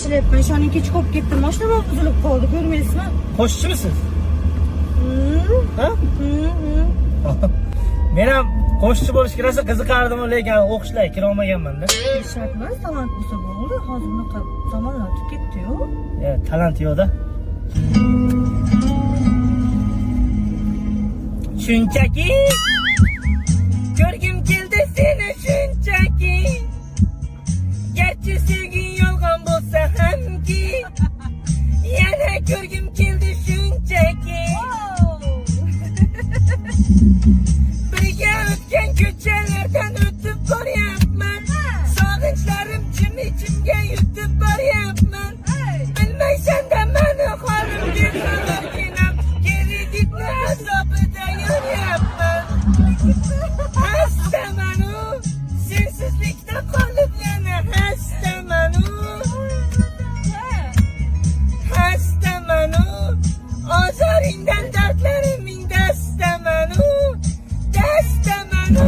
Shilyapman, shoning kech qolib ketdim. Mashinam buzilib qoldi, ko'rmaysizmi? Qo'shchimisiz? Ha? Men ham qo'shchi bo'lishga rosa qiziqardim, lekin o'qishlarga kira olmaganman-da. Shart emas, talant bo'lsa bo'ldi. Hozir bunaqa zamonlar o'tib ketdi-yu. Talant yo'q-da. Shunchaki ko'rgim keldi seni shunchaki. Garchi sevging yolg'on bo'lsa hamki, yana ko'rgim keldi shunchaki. Birga o'tgan ko'chalardan o'tib boryapman. Sog'inchlarim jim-jimga yutib boryapman. Bilmaysan-da meni holimga qarorginam, kreditni azobida yurayapman. Hastamanu, sensizlikda qolib yana hastamanu. Hastamanu, ozoringdan dardlarimning dastamanu. Dastamanu.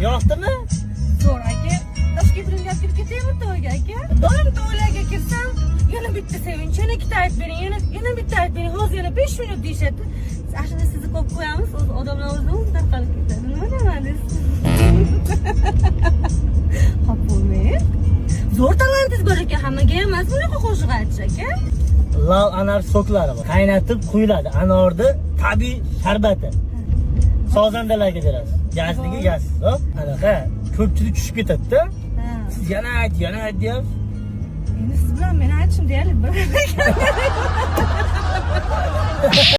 Yo'qdimi? Zo'r aka, Toshkentga gapirib ketaymi to'yga aka? Doim to'ylarga kirsam, yana bitta sevinch, yana ikkita aytib bering, yana bitta aytib bering. Hozir yana 5 minut deyshadi. Ashuna sizni qo'yib qo'yamiz, o'z odamlar o'zini tarqalib ketadi. Nima demadingiz? Xo'p bo'lmaydi. Zo'r talantingiz bor ekan, hammaga emas bunaqa qo'shiq aytish aka. Lav anar soklari bor. Qaynatib quyiladi. Anorni tabiiy sharbati. Sozandalarga berasiz. Gazdagi gazsiz, hop. Anaqa ko'pchilik tushib ketadi-da. Siz yana ayt deyapsiz. Endi siz bilan men aytishim deyarli bir